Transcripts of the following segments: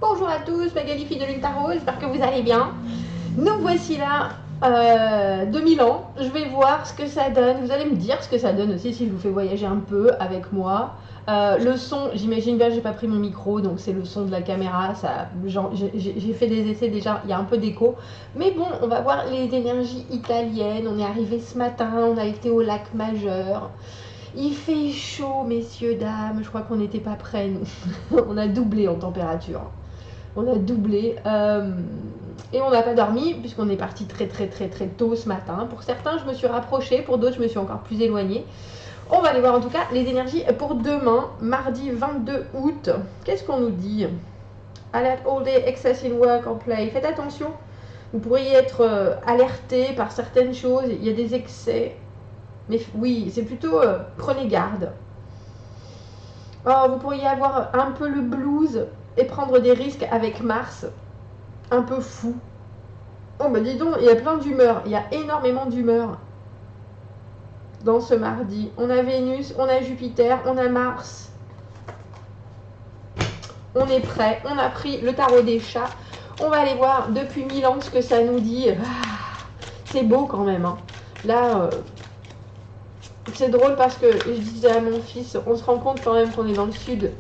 Bonjour à tous, Magali fille de Lune Tarot, j'espère que vous allez bien. Nous voici là, 2000 ans. Je vais voir ce que ça donne. Vous allez me dire ce que ça donne aussi si je vous fais voyager un peu avec moi. Le son, j'imagine bien, j'ai pas pris mon micro, donc c'est le son de la caméra. J'ai fait des essais déjà, il y a un peu d'écho. Mais bon, on va voir les énergies italiennes. On est arrivé ce matin, on a été au lac Majeur. Il fait chaud, messieurs, dames. Je crois qu'on n'était pas prêts, nous. On a doublé en température. On a doublé. Et on n'a pas dormi, puisqu'on est parti très tôt ce matin. Pour certains, je me suis rapprochée. Pour d'autres, je me suis encore plus éloignée. On va aller voir en tout cas les énergies pour demain, mardi 22 août. Qu'est-ce qu'on nous dit? Alert all day, excess in work or play. Faites attention. Vous pourriez être alerté par certaines choses. Il y a des excès. Mais oui, c'est plutôt prenez garde. Oh, vous pourriez avoir un peu le blues et prendre des risques avec Mars. Un peu fou. Oh, bah dis donc, il y a plein d'humeurs. Il y a énormément d'humeurs dans ce mardi. On a Vénus, on a Jupiter, on a Mars. On est prêt. On a pris le tarot des chats. On va aller voir depuis 1000 ans ce que ça nous dit. C'est beau quand même. Hein. Là... c'est drôle parce que je disais à mon fils, on se rend compte quand même qu'on est dans le sud.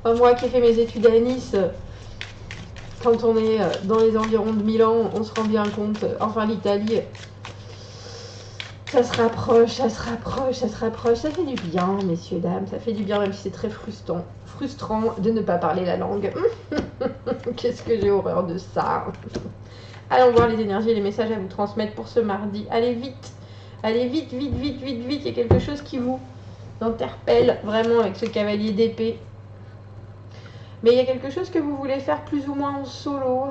Moi qui ai fait mes études à Nice, quand on est dans les environs de Milan, on se rend bien compte, enfin l'Italie, ça se rapproche, ça se rapproche, ça se rapproche. Ça fait du bien, messieurs, dames, ça fait du bien, même si c'est très frustrant de ne pas parler la langue. Qu'est-ce que j'ai horreur de ça. Allons voir les énergies et les messages à vous transmettre pour ce mardi. Allez vite. Allez vite, vite, vite, vite, vite. Il y a quelque chose qui vous interpelle vraiment avec ce cavalier d'épée. Mais il y a quelque chose que vous voulez faire plus ou moins en solo.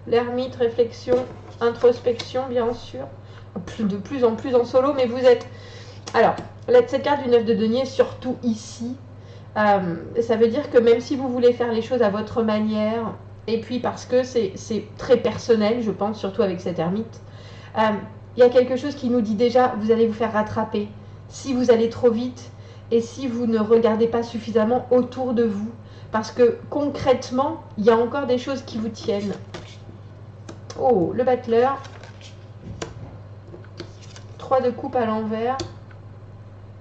L'ermite, réflexion, introspection, bien sûr. De plus en plus en solo, mais vous êtes... Alors, cette carte du 9 de denier, surtout ici, ça veut dire que même si vous voulez faire les choses à votre manière, et puis parce que c'est très personnel, je pense, surtout avec cette ermite, il y a quelque chose qui nous dit déjà, vous allez vous faire rattraper si vous allez trop vite et si vous ne regardez pas suffisamment autour de vous. Parce que concrètement, il y a encore des choses qui vous tiennent. Oh, le battleur. 3 de coupe à l'envers.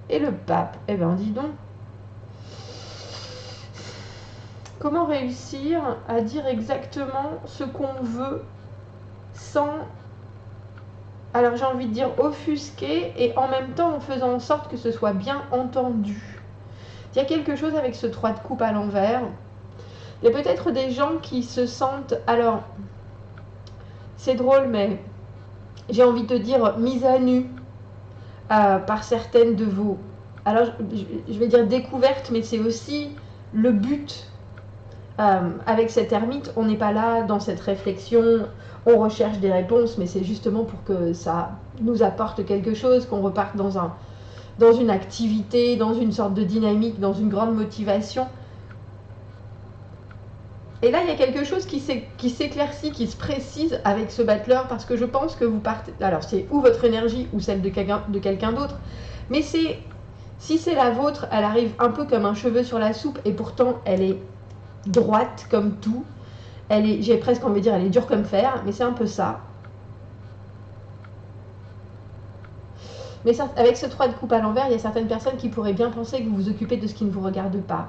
Et le pape. Eh bien, dis donc. Comment réussir à dire exactement ce qu'on veut sans... Alors j'ai envie de dire offusquer et en même temps en faisant en sorte que ce soit bien entendu. Il y a quelque chose avec ce 3 de coupe à l'envers. Il y a peut-être des gens qui se sentent... Alors, c'est drôle, mais j'ai envie de dire mise à nu par certaines de vos... Alors, je vais dire découverte, mais c'est aussi le but. Avec cette ermite, on n'est pas là dans cette réflexion, on recherche des réponses, mais c'est justement pour que ça nous apporte quelque chose, qu'on reparte dans une activité, dans une sorte de dynamique, dans une grande motivation. Et là, il y a quelque chose qui s'éclaircit, qui se précise avec ce battleur, parce que je pense que vous partez... Alors, c'est ou votre énergie ou celle de quelqu'un d'autre, mais si c'est la vôtre, elle arrive un peu comme un cheveu sur la soupe, et pourtant, elle est droite comme tout. J'ai presque envie de dire, elle est dure comme fer, mais c'est un peu ça. Mais avec ce 3 de coupe à l'envers, il y a certaines personnes qui pourraient bien penser que vous vous occupez de ce qui ne vous regarde pas.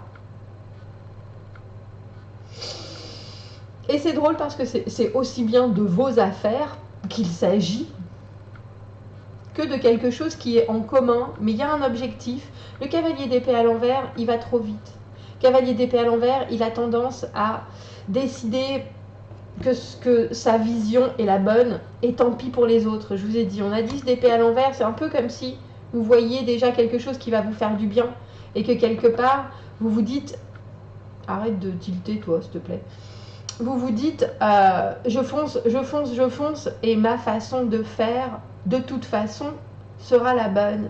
Et c'est drôle parce que c'est aussi bien de vos affaires qu'il s'agit que de quelque chose qui est en commun, mais il y a un objectif. Le cavalier d'épée à l'envers, il va trop vite. Cavalier d'épée à l'envers, il a tendance à décider que sa vision est la bonne, et tant pis pour les autres. Je vous ai dit, on a 10 d'épée à l'envers, c'est un peu comme si vous voyez déjà quelque chose qui va vous faire du bien, et que quelque part, vous vous dites, arrête de tilter toi, s'il te plaît. Vous vous dites, je fonce, et ma façon de faire, de toute façon, sera la bonne.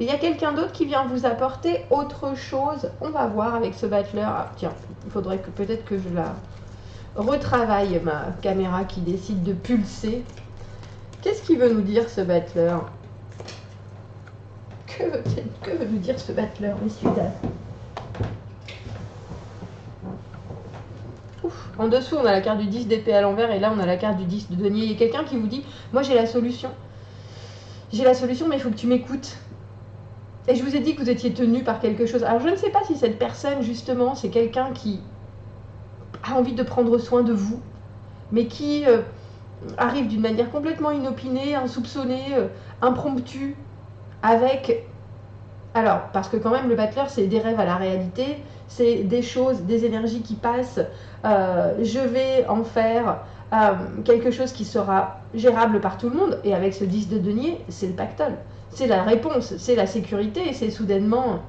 Il y a quelqu'un d'autre qui vient vous apporter autre chose. On va voir avec ce battleur. Ah, tiens, il faudrait que peut-être que je la retravaille, ma caméra qui décide de pulser. Qu'est-ce qu'il veut nous dire ce battleur? Que veut nous dire ce battleur, messieurs, dames? En dessous, on a la carte du 10 d'épée à l'envers et là, on a la carte du 10 de denier. Il y a quelqu'un qui vous dit, moi j'ai la solution. J'ai la solution, mais il faut que tu m'écoutes. Et je vous ai dit que vous étiez tenu par quelque chose. Alors, je ne sais pas si cette personne, justement, c'est quelqu'un qui a envie de prendre soin de vous, mais qui arrive d'une manière complètement inopinée, insoupçonnée, impromptue, avec... Alors, parce que quand même, le battleur, c'est des rêves à la réalité, c'est des choses, des énergies qui passent. Je vais en faire quelque chose qui sera gérable par tout le monde. Et avec ce 10 de denier, c'est le pactole. C'est la réponse, c'est la sécurité, et c'est soudainement...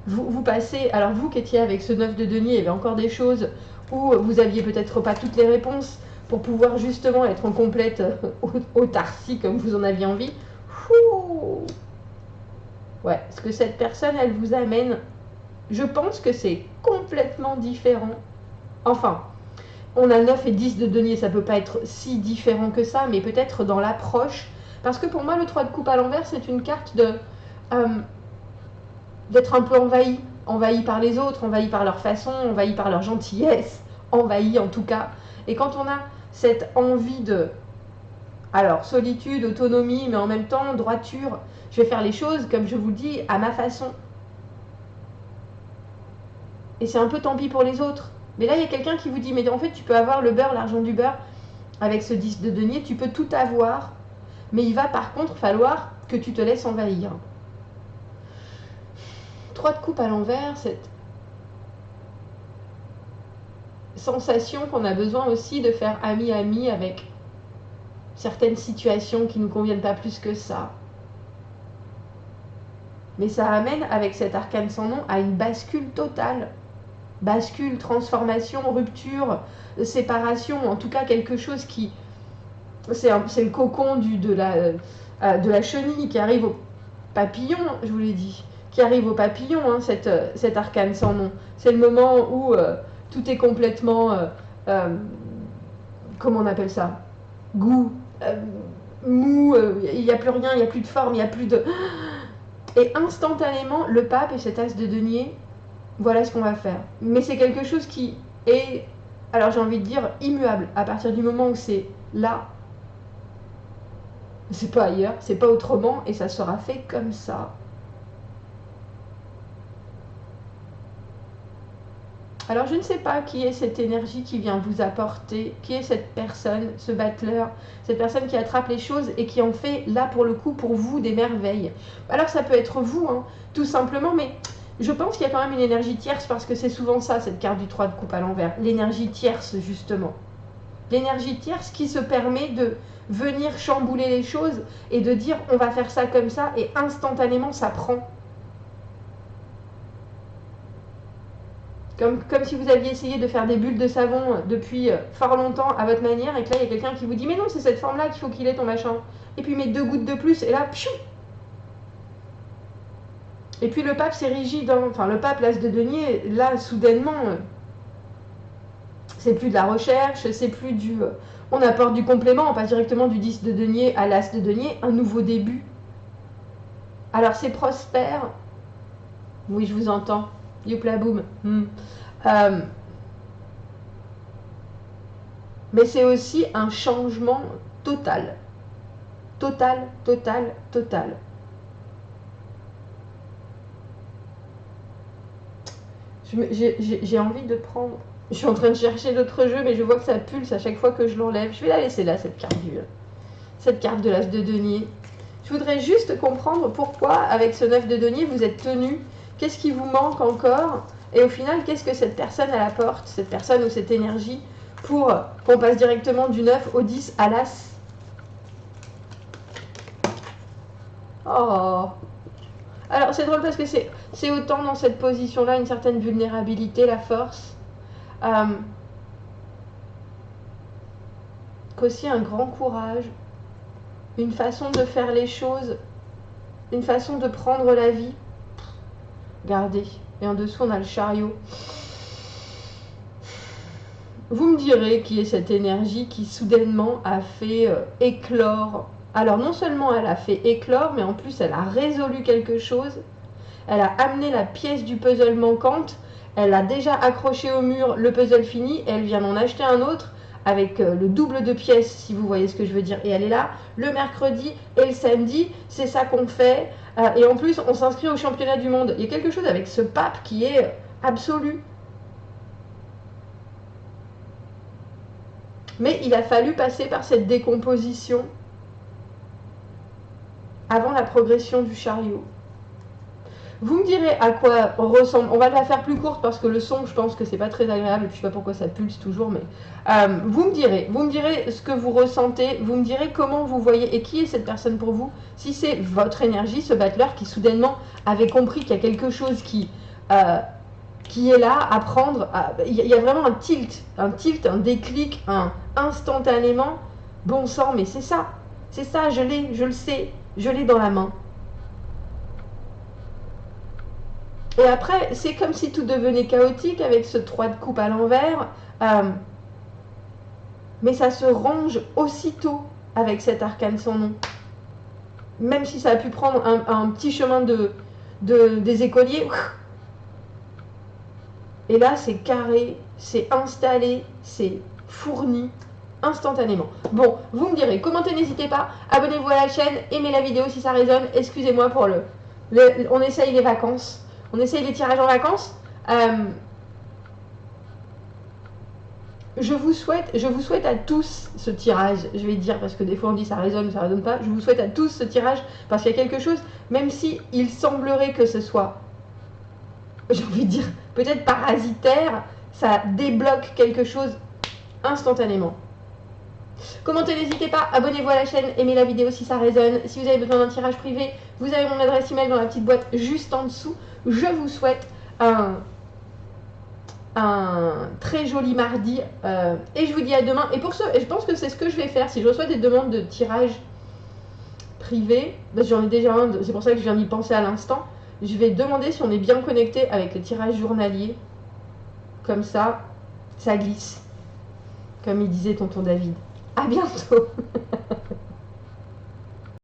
Vous passez... Alors, vous qui étiez avec ce 9 de denier, il y avait encore des choses où vous aviez peut-être pas toutes les réponses pour pouvoir justement être en complète autarcie comme vous en aviez envie. Ouh. Ouais, parce que cette personne, elle vous amène... Je pense que c'est complètement différent. Enfin, on a 9 et 10 de denier, ça peut pas être si différent que ça, mais peut-être dans l'approche. Parce que pour moi, le 3 de coupe à l'envers, c'est une carte de d'être un peu envahi. Envahi par les autres, envahi par leur façon, envahi par leur gentillesse, envahi en tout cas. Et quand on a cette envie de... Alors, solitude, autonomie, mais en même temps, droiture, je vais faire les choses, comme je vous le dis, à ma façon. Et c'est un peu tant pis pour les autres. Mais là, il y a quelqu'un qui vous dit, mais en fait, tu peux avoir le beurre, l'argent du beurre, avec ce 10 de denier, tu peux tout avoir, mais il va par contre falloir que tu te laisses envahir. 3 de coupe à l'envers, cette sensation qu'on a besoin aussi de faire ami-ami avec certaines situations qui ne nous conviennent pas plus que ça. Mais ça amène, avec cet arcane sans nom, à une bascule totale. Bascule, transformation, rupture, séparation, en tout cas quelque chose qui... C'est le cocon de la chenille qui arrive au papillon, je vous l'ai dit. Qui arrive au papillon, hein, cet arcane sans nom. C'est le moment où tout est complètement... comment on appelle ça? Goût. Mou, il n'y a plus rien, il n'y a plus de forme, il n'y a plus de... Et instantanément, le pape et cet as de denier, voilà ce qu'on va faire. Mais c'est quelque chose qui est, alors j'ai envie de dire, immuable. À partir du moment où c'est là, c'est pas ailleurs, c'est pas autrement, et ça sera fait comme ça. Alors je ne sais pas qui est cette énergie qui vient vous apporter, qui est cette personne, ce battleur, cette personne qui attrape les choses et qui en fait là pour le coup pour vous des merveilles. Alors ça peut être vous, hein, tout simplement, mais je pense qu'il y a quand même une énergie tierce parce que c'est souvent ça cette carte du 3 de coupe à l'envers, l'énergie tierce justement. L'énergie tierce qui se permet de venir chambouler les choses et de dire on va faire ça comme ça et instantanément ça prend. Comme si vous aviez essayé de faire des bulles de savon depuis fort longtemps à votre manière et que là il y a quelqu'un qui vous dit mais non c'est cette forme là qu'il faut qu'il ait ton machin. Et puis met 2 gouttes de plus et là pfiou. Et puis le pape c'est rigide, hein. Enfin le pape l'as de denier, là soudainement c'est plus de la recherche, c'est plus du... on apporte du complément, on passe directement du 10 de denier à l'as de denier, un nouveau début. Alors c'est prospère. Oui je vous entends. Youpla boum. Mais c'est aussi un changement total. Total, total, total. J'ai envie de prendre... Je suis en train de chercher d'autres jeux, mais je vois que ça pulse à chaque fois que je l'enlève. Je vais la laisser là, cette carte de l'as de denier. Je voudrais juste comprendre pourquoi, avec ce 9 de denier, vous êtes tenu. Qu'est-ce qui vous manque encore? Et au final, qu'est-ce que cette personne elle apporte, cette personne ou cette énergie, pour qu'on passe directement du 9 au 10 à l'as? Oh. Alors c'est drôle parce que c'est autant dans cette position-là une certaine vulnérabilité, la force, qu'aussi un grand courage, une façon de faire les choses, une façon de prendre la vie. Regardez, et en dessous on a le chariot. Vous me direz qui est cette énergie qui soudainement a fait éclore. Alors non seulement elle a fait éclore, mais en plus elle a résolu quelque chose. Elle a amené la pièce du puzzle manquante. Elle a déjà accroché au mur le puzzle fini, et elle vient d'en acheter un autre avec le double de pièces, si vous voyez ce que je veux dire. Et elle est là le mercredi et le samedi, c'est ça qu'on fait. Et en plus, on s'inscrit au championnat du monde. Il y a quelque chose avec ce pape qui est absolu. Mais il a fallu passer par cette décomposition avant la progression du chariot. Vous me direz à quoi ressemble. On va la faire plus courte parce que le son, je pense que c'est pas très agréable. Et puis je sais pas pourquoi ça pulse toujours, mais vous me direz ce que vous ressentez. Vous me direz comment vous voyez et qui est cette personne pour vous. Si c'est votre énergie, ce battleur qui soudainement avait compris qu'il y a quelque chose qui est là à prendre. Il y a vraiment un tilt, un déclic, instantanément. Bon sang, mais c'est ça, je le sais, je l'ai dans la main. Et après, c'est comme si tout devenait chaotique avec ce 3 de coupe à l'envers. Mais ça se range aussitôt avec cet arcane sans nom. Même si ça a pu prendre un petit chemin des écoliers. Et là, c'est carré, c'est installé, c'est fourni instantanément. Bon, vous me direz, commentez, n'hésitez pas, abonnez-vous à la chaîne, aimez la vidéo si ça résonne. Excusez-moi pour on essaye les vacances. On essaye les tirages en vacances. Je vous souhaite à tous ce tirage. Je vais dire parce que des fois on dit ça résonne pas. Je vous souhaite à tous ce tirage parce qu'il y a quelque chose, même si il semblerait que ce soit, j'ai envie de dire, peut-être parasitaire, ça débloque quelque chose instantanément. Commentez, n'hésitez pas, abonnez-vous à la chaîne, aimez la vidéo si ça résonne. Si vous avez besoin d'un tirage privé, vous avez mon adresse email dans la petite boîte juste en dessous. Je vous souhaite un très joli mardi et je vous dis à demain. Et pour ce, je pense que c'est ce que je vais faire. Si je reçois des demandes de tirage privé, parce que j'en ai déjà un, c'est pour ça que je viens d'y penser à l'instant, je vais demander si on est bien connecté avec les tirages journaliers. Comme ça, ça glisse. Comme il disait tonton David. À bientôt.